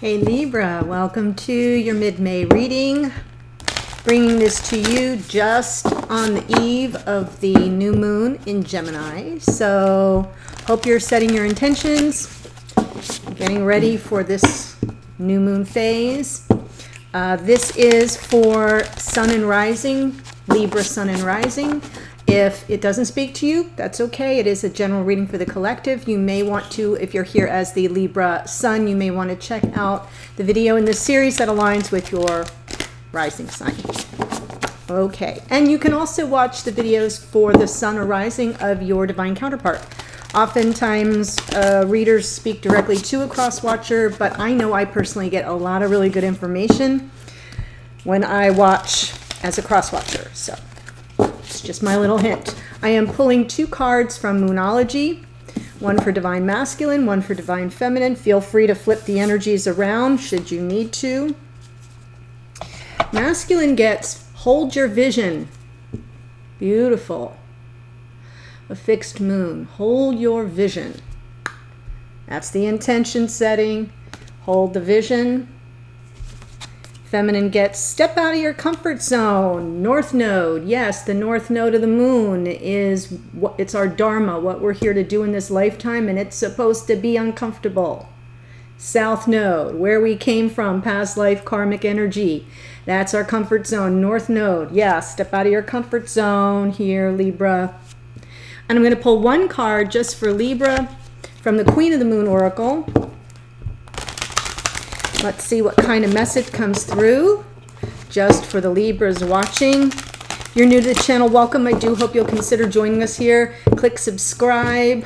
Hey Libra, welcome to your mid-May reading. Bringing this to you just on the eve of the new moon in Gemini. So hope you're setting your intentions, getting ready for this new moon phase. This is for Sun and Rising, Libra Sun and Rising. If it doesn't speak to you, that's okay. It is a general reading for the collective. You may want to, if you're here as the Libra Sun, you may want to check out the video in this series that aligns with your rising sign. Okay, and you can also watch the videos for the Sun or Rising of your divine counterpart. Oftentimes, readers speak directly to a cross-watcher, but I know I personally get a lot of really good information when I watch as a cross-watcher. So it's just my little hint. I am pulling two cards from Moonology, one for Divine Masculine, one for Divine Feminine. Feel free to flip the energies around should you need to. Masculine gets hold your vision. Beautiful. A fixed moon. Hold your vision. That's the intention setting. Hold the vision. Feminine gets step out of your comfort zone. North node. Yes, the north node of the moon is it's our dharma, what we're here to do in this lifetime, and it's supposed to be uncomfortable. South node, where we came from, past life karmic energy. That's our comfort zone. North node. Yes, step out of your comfort zone here, Libra. And I'm going to pull one card just for Libra from the Queen of the Moon Oracle. Let's see what kind of message comes through just for the Libras watching. If you're new to the channel, welcome. I do hope you'll consider joining us here. Click subscribe.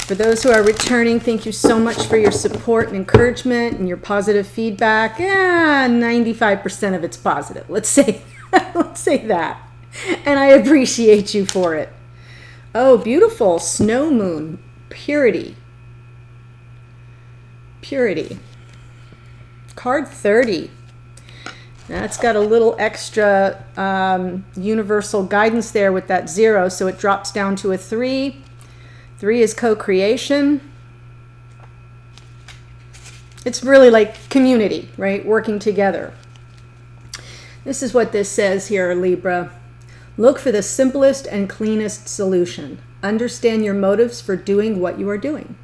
For those who are returning, thank you so much for your support and encouragement and your positive feedback. 95% of it's positive. Let's say that. And I appreciate you for it. Oh, beautiful. Snow moon. Purity. Purity. Card 30. That's got a little extra universal guidance there with that 0, so it drops down to a 3. 3 is co-creation. It's really like community, right? Working together. This is what this says here, Libra. Look for the simplest and cleanest solution. Understand your motives for doing what you are doing.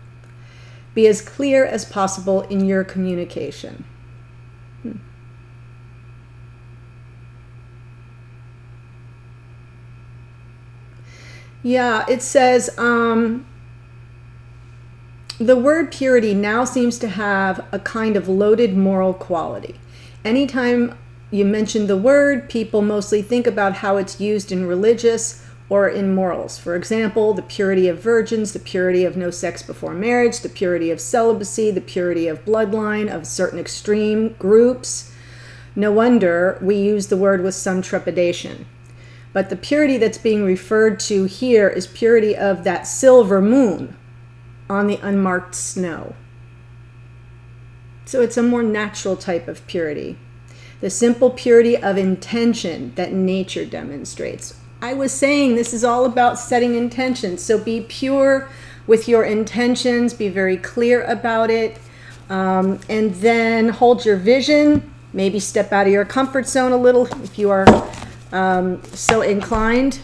Be as clear as possible in your communication. Yeah, it says the word purity now seems to have a kind of loaded moral quality. Anytime you mention the word, people mostly think about how it's used in religious or in morals. For example, the purity of virgins, the purity of no sex before marriage, the purity of celibacy, the purity of bloodline of certain extreme groups. No wonder we use the word with some trepidation. But the purity that's being referred to here is purity of that silver moon on the unmarked snow. So it's a more natural type of purity. The simple purity of intention that nature demonstrates. I was saying this is all about setting intentions. So be pure with your intentions. Be very clear about it. And then hold your vision. Maybe step out of your comfort zone a little if you are so inclined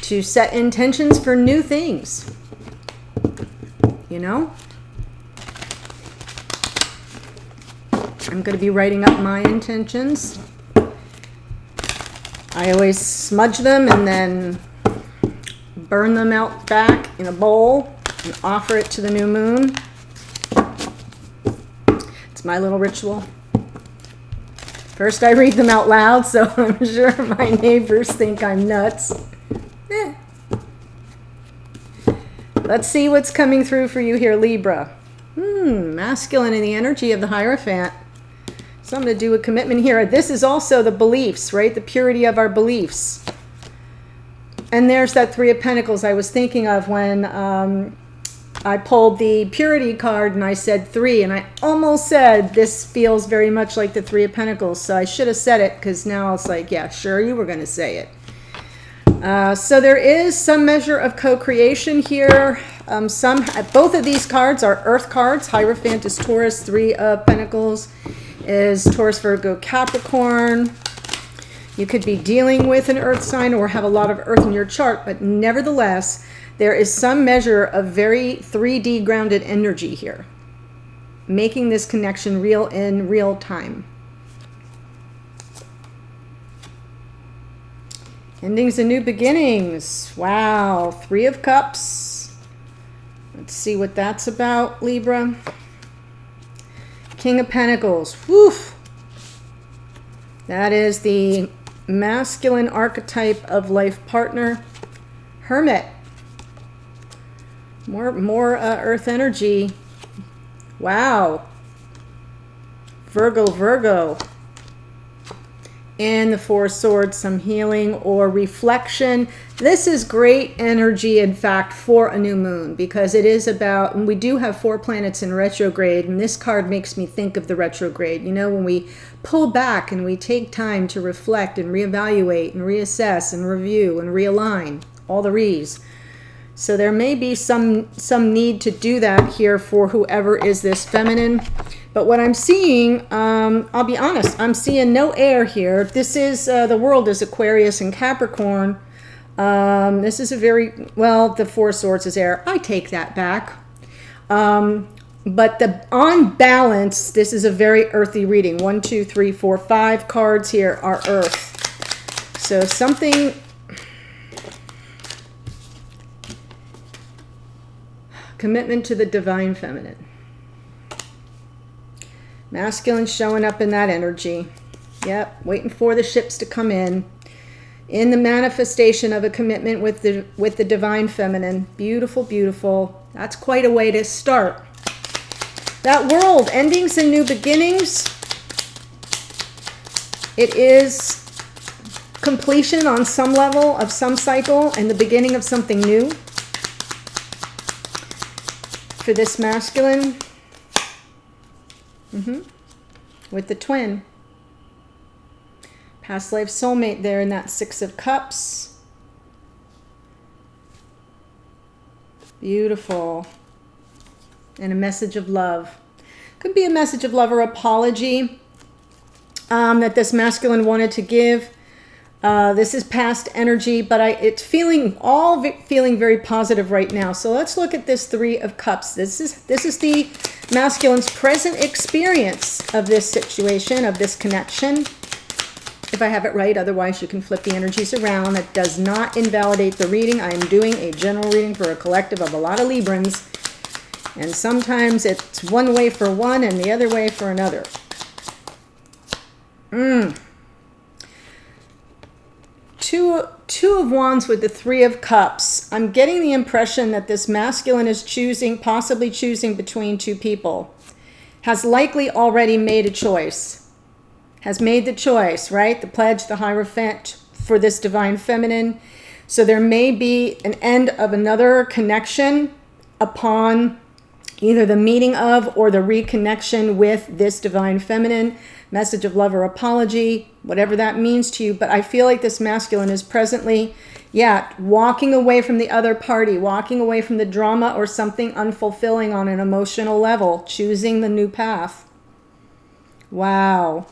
to set intentions for new things. You know? I'm going to be writing up my intentions. I always smudge them and then burn them out back in a bowl and offer it to the new moon. It's my little ritual. First I read them out loud, so I'm sure my neighbors think I'm nuts. Let's see what's coming through for you here, Libra. Masculine in the energy of the Hierophant. So I'm going to do a commitment here. This is also the beliefs, right? The purity of our beliefs. And there's that 3 of Pentacles I was thinking of when I pulled the purity card and I said 3. And I almost said this feels very much like the 3 of Pentacles. So I should have said it because now it's like, yeah, sure, you were going to say it. So there is some measure of co-creation here. Both of these cards are Earth cards. Hierophant is Taurus. Three of Pentacles is Taurus, Virgo, Capricorn. You could be dealing with an Earth sign or have a lot of Earth in your chart, but nevertheless, there is some measure of very 3D grounded energy here, making this connection real in real time. Endings and new beginnings. Wow. Three of Cups. Let's see what that's about, Libra. King of Pentacles. Woof. That is the masculine archetype of life partner. Hermit. More earth energy. Wow. Virgo. And the Four of Swords, some healing or reflection. This is great energy, in fact, for a new moon, because it is about, and we do have 4 planets in retrograde, and this card makes me think of the retrograde. You know, when we pull back and we take time to reflect and reevaluate and reassess and review and realign, all the re's. So there may be some need to do that here for whoever is this feminine. But what I'm seeing, I'll be honest, I'm seeing no air here. This is, the world is Aquarius and Capricorn. This is a very, well, the Four of Swords is air. I take that back. But on balance, this is a very earthy reading. 1, 2, 3, 4, 5 cards here are earth. So something... Commitment to the divine feminine. Masculine showing up in that energy. Yep, waiting for the ships to come in the manifestation of a commitment with the divine feminine. Beautiful, beautiful. That's quite a way to start. That world, endings and new beginnings. It is completion on some level of some cycle and the beginning of something new. For this masculine. With the twin. Past life soulmate there in that Six of Cups. Beautiful. And a message of love. Could be a message of love or apology that this masculine wanted to give. This is past energy, but it's feeling very positive right now. So let's look at this Three of Cups. This is the masculine's present experience of this situation, of this connection. If I have it right, otherwise you can flip the energies around. It does not invalidate the reading. I am doing a general reading for a collective of a lot of Librans, and sometimes it's one way for one and the other way for another. Two of Wands with the Three of Cups. I'm getting the impression that this masculine is possibly choosing between two people. Has likely already made a choice. Has made the choice, right? The pledge, the Hierophant for this divine feminine. So there may be an end of another connection upon either the meeting of or the reconnection with this divine feminine. Message of love or apology, whatever that means to you. But I feel like this masculine is presently, walking away from the other party, walking away from the drama or something unfulfilling on an emotional level, choosing the new path. Wow.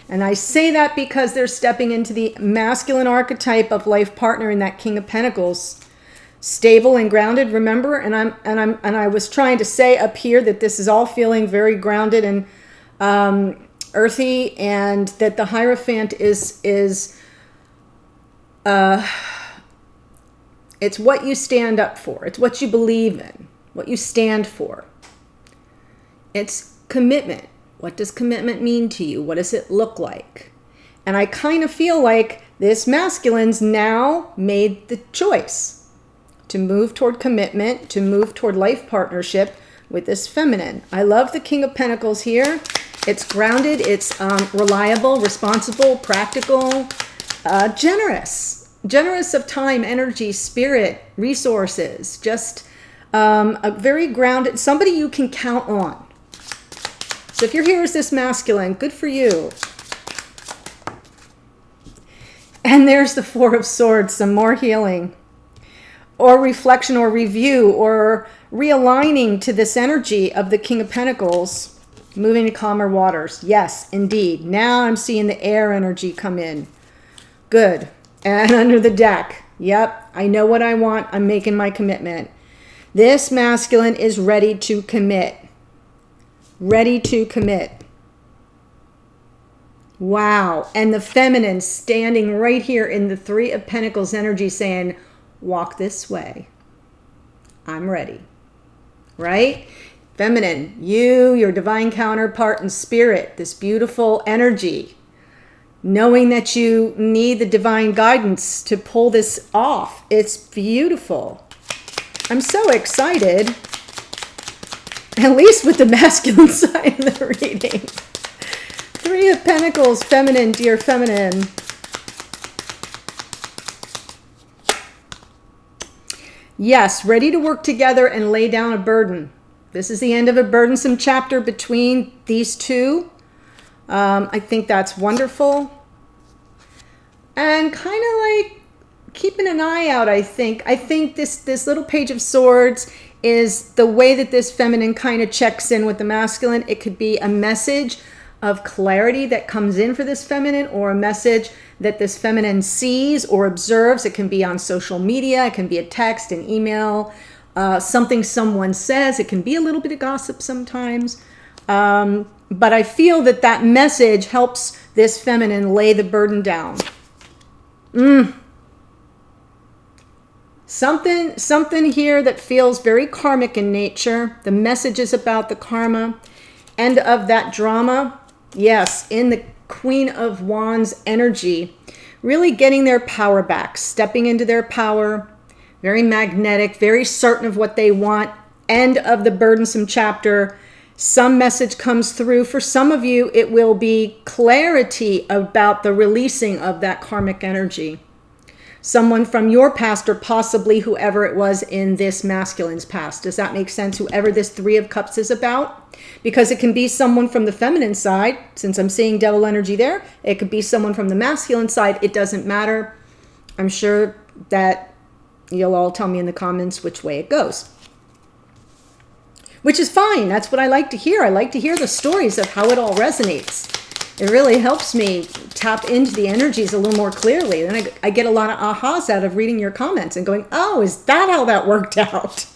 And I say that because they're stepping into the masculine archetype of life partner in that King of Pentacles. Stable and grounded, remember? And I was trying to say up here that this is all feeling very grounded and earthy, and that the Hierophant is it's what you stand up for. It's what you believe in, what you stand for. It's commitment. What does commitment mean to you? What does it look like? And I kind of feel like this masculine's now made the choice to move toward commitment, to move toward life partnership with this feminine. I love the King of Pentacles here. It's grounded, it's reliable, responsible, practical, generous. Generous of time, energy, spirit, resources. Just a very grounded, somebody you can count on. So if you're here as this masculine, good for you. And there's the Four of Swords, some more healing or reflection or review or realigning to this energy of the King of Pentacles, moving to calmer waters. Yes, indeed. Now I'm seeing the air energy come in. Good. And under the deck. Yep, I know what I want. I'm making my commitment. This masculine is ready to commit. Ready to commit. Wow. And the feminine standing right here in the Three of Pentacles energy saying, walk this way. I'm ready. Right? Feminine, you, your divine counterpart in spirit, this beautiful energy, knowing that you need the divine guidance to pull this off. It's beautiful. I'm so excited, at least with the masculine side of the reading. Three of Pentacles, feminine, dear feminine. Yes, ready to work together and lay down a burden. This is the end of a burdensome chapter between these two. I think that's wonderful. And kind of like keeping an eye out, I think. I think this little Page of Swords is the way that this feminine kind of checks in with the masculine. It could be a message of clarity that comes in for this feminine, or a message that this feminine sees or observes. It can be on social media. It can be a text, an email, something someone says. It can be a little bit of gossip sometimes. But I feel that that message helps this feminine lay the burden down. Something here that feels very karmic in nature. The message is about the karma. End of that drama. Yes, in the Queen of Wands energy, really getting their power back, stepping into their power, very magnetic, very certain of what they want. End of the burdensome chapter. Some message comes through. For some of you, it will be clarity about the releasing of that karmic energy. Someone from your past, or possibly whoever it was in this masculine's past. Does that make sense? Whoever this Three of Cups is about. Because it can be someone from the feminine side, since I'm seeing devil energy there. It could be someone from the masculine side. It doesn't matter. I'm sure that you'll all tell me in the comments which way it goes. Which is fine. That's what I like to hear. I like to hear the stories of how it all resonates. It really helps me tap into the energies a little more clearly. Then I get a lot of ahas out of reading your comments and going, oh, is that how that worked out?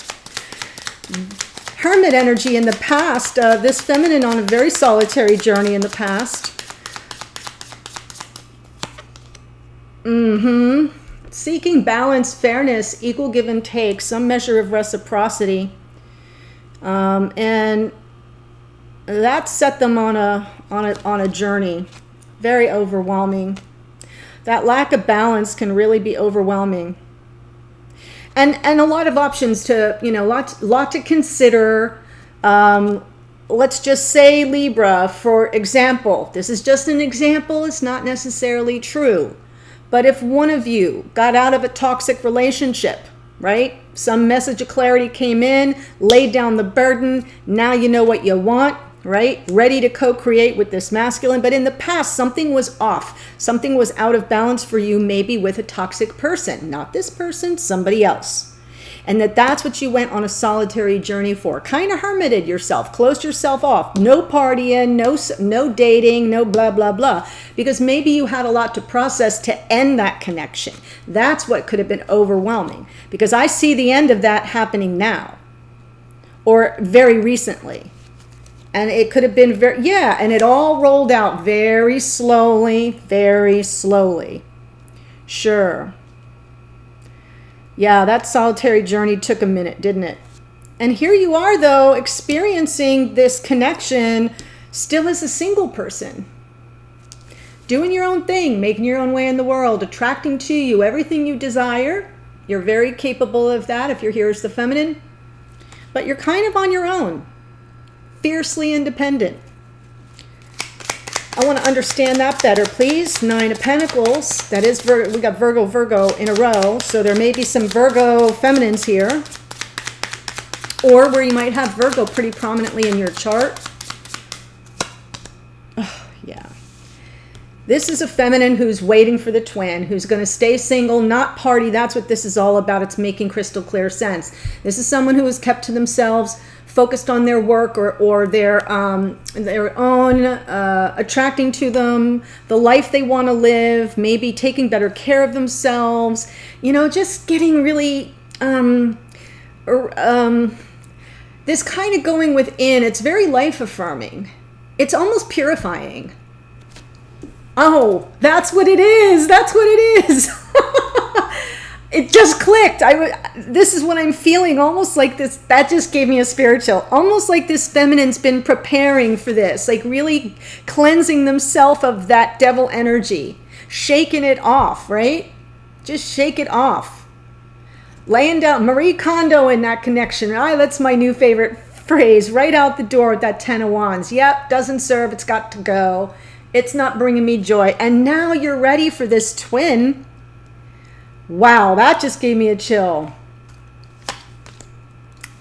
Hermit energy in the past. This feminine on a very solitary journey in the past. Seeking balance, fairness, equal give and take, some measure of reciprocity. And that set them on a journey. Very overwhelming. That lack of balance can really be overwhelming. And a lot of options to, lot to consider. Let's just say Libra, for example. This is just an example. It's not necessarily true. But if one of you got out of a toxic relationship, right? Some message of clarity came in, laid down the burden. Now you know what you want, right? Ready to co-create with this masculine. But in the past, something was off. Something was out of balance for you, maybe with a toxic person. Not this person, somebody else. And that's what you went on a solitary journey for. Kind of hermited yourself, closed yourself off. No partying, no dating, no blah, blah, blah. Because maybe you had a lot to process to end that connection. That's what could have been overwhelming. Because I see the end of that happening now. Or very recently. And it could have been and it all rolled out very slowly, very slowly. Sure. Yeah, that solitary journey took a minute, didn't it? And here you are, though, experiencing this connection still as a single person. Doing your own thing, making your own way in the world, attracting to you everything you desire. You're very capable of that if you're here as the feminine. But you're kind of on your own. Fiercely independent. I want to understand that better, please. Nine of Pentacles. That is, we got Virgo in a row. So there may be some Virgo feminines here. Or where you might have Virgo pretty prominently in your chart. Oh, yeah. This is a feminine who's waiting for the twin, who's going to stay single, not party. That's what this is all about. It's making crystal clear sense. This is someone who is kept to themselves, focused on their work or their own, attracting to them the life they want to live, maybe taking better care of themselves, just getting really, this kind of going within. It's very life affirming. It's almost purifying. Oh, that's what it is. That's what it is. It just clicked. This is what I'm feeling. Almost like this. That just gave me a spiritual. Almost like this feminine's been preparing for this, like really cleansing themselves of that devil energy, shaking it off, right? Just shake it off. Laying down Marie Kondo in that connection. That's my new favorite phrase. Right out the door with that 10 of Wands. Yep, doesn't serve. It's got to go. It's not bringing me joy. And now you're ready for this twin. Wow, that just gave me a chill.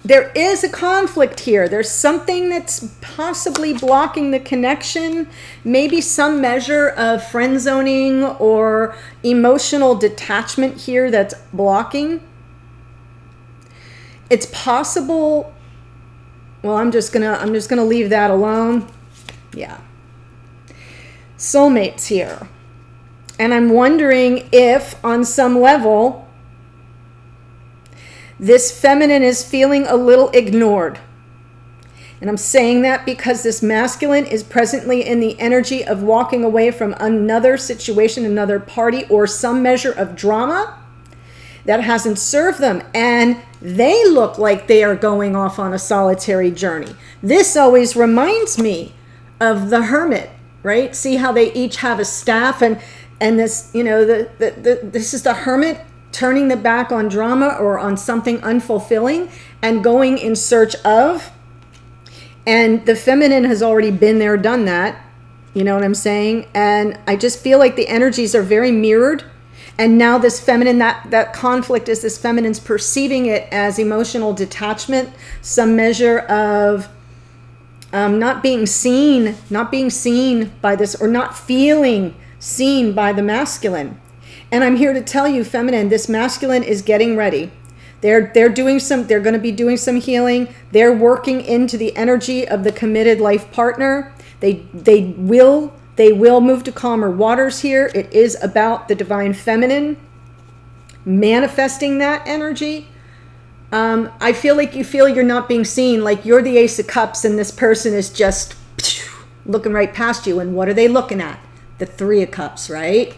There is a conflict here. There's something that's possibly blocking the connection. Maybe some measure of friend zoning or emotional detachment here that's blocking. It's possible. Well, I'm just gonna leave that alone. Yeah. Soulmates here. And I'm wondering if, on some level, this feminine is feeling a little ignored. And I'm saying that because this masculine is presently in the energy of walking away from another situation, another party, or some measure of drama that hasn't served them. And they look like they are going off on a solitary journey. This always reminds me of the hermit, right? See how they each have a staff, and this, this is the hermit turning the back on drama or on something unfulfilling and going in search of. And the feminine has already been there, done that. You know what I'm saying? And I just feel like the energies are very mirrored. And now this feminine, that conflict is this feminine's perceiving it as emotional detachment, some measure of not being seen by this, or not feeling seen by the masculine. And I'm here to tell you, feminine, this masculine is getting ready. They're going to be doing some healing. They're working into the energy of the committed life partner. They will move to calmer waters here. It is about the divine feminine manifesting that energy. I feel like you're not being seen, like you're the Ace of Cups and this person is just looking right past you. And what are they looking at? The Three of Cups, right?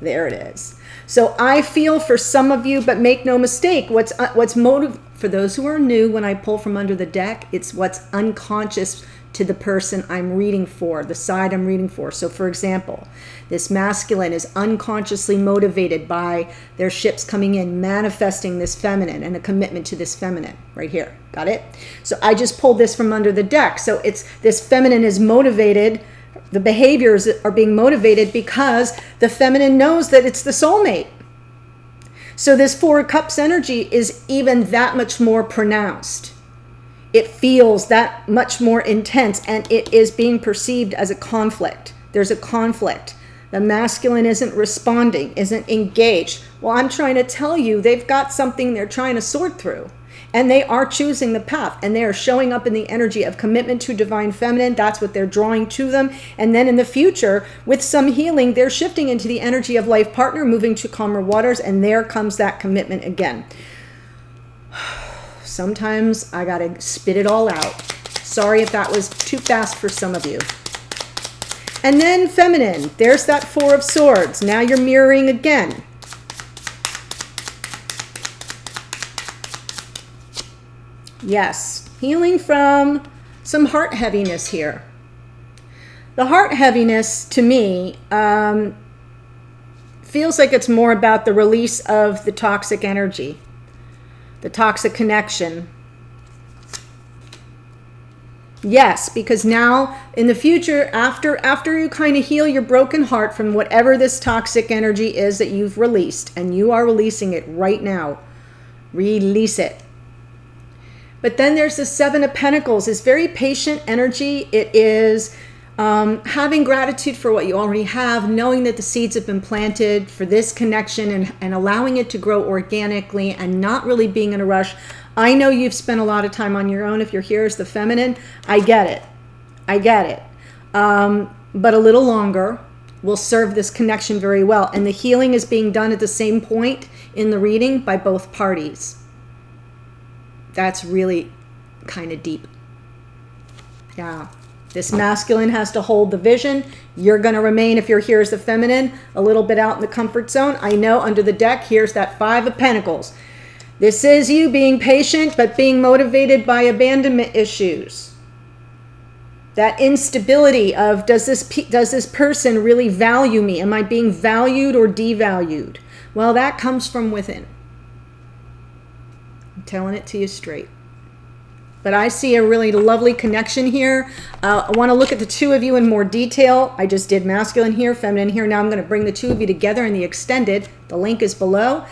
There it is. So I feel for some of you, but make no mistake, what's motive for those who are new, when I pull from under the deck, it's what's unconscious to the person I'm reading for, the side I'm reading for. So for example, this masculine is unconsciously motivated by their ships coming in, manifesting this feminine and a commitment to this feminine right here. Got it? So I just pulled this from under the deck. So it's this feminine is motivated. The behaviors are being motivated because the feminine knows that it's the soulmate. So this Four of Cups energy is even that much more pronounced. It feels that much more intense, and it is being perceived as a conflict. There's a conflict. The masculine isn't responding, isn't engaged. Well, I'm trying to tell you, they've got something they're trying to sort through. And they are choosing the path, and they are showing up in the energy of commitment to divine feminine. That's what they're drawing to them. And then in the future, with some healing, they're shifting into the energy of life partner, moving to calmer waters, and there comes that commitment again. Sometimes I gotta spit it all out. Sorry if that was too fast for some of you. And then feminine, there's that Four of Swords. Now you're mirroring again. Yes, healing from some heart heaviness here. The heart heaviness to me feels like it's more about the release of the toxic energy, the toxic connection. Yes, because now in the future, after you kind of heal your broken heart from whatever this toxic energy is that you've released, and you are releasing it right now, release it. But then there's the Seven of Pentacles, this very patient energy. It is Having gratitude for what you already have, knowing that the seeds have been planted for this connection, and allowing it to grow organically and not really being in a rush. I know you've spent a lot of time on your own. If you're here as the feminine, I get it. I get it. But a little longer will serve this connection very well. And the healing is being done at the same point in the reading by both parties. That's really kind of deep. Yeah. This masculine has to hold the vision. You're going to remain, if you're here as the feminine, a little bit out in the comfort zone. I know under the deck, here's that 5 of Pentacles. This is you being patient, but being motivated by abandonment issues. That instability of, does this person really value me? Am I being valued or devalued? Well, that comes from within. I'm telling it to you straight. But I see a really lovely connection here. I want to look at the two of you in more detail. I just did masculine here, feminine here. Now I'm going to bring the two of you together in the extended. The link is below.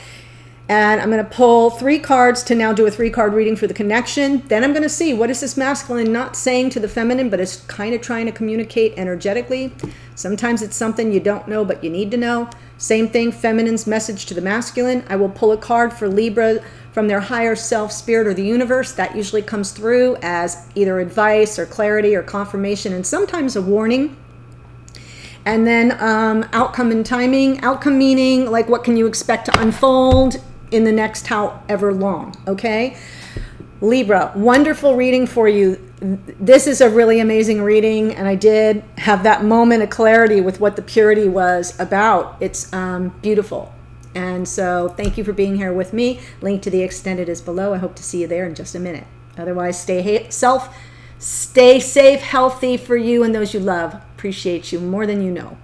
And I'm going to pull 3 cards to now do a 3-card reading for the connection. Then I'm going to see, what is this masculine not saying to the feminine, but is kind of trying to communicate energetically. Sometimes it's something you don't know, but you need to know. Same thing, feminine's message to the masculine. I will pull a card for Libra from their higher self, spirit, or the universe. That usually comes through as either advice or clarity or confirmation, and sometimes a warning. And then outcome and timing. Outcome meaning, like, what can you expect to unfold in the next however long, okay? Libra, wonderful reading for you. This is a really amazing reading, and I did have that moment of clarity with what the purity was about. It's beautiful. And so thank you for being here with me. Link to the extended is below. I hope to see you there in just a minute. Otherwise, stay safe, healthy for you and those you love. Appreciate you more than you know.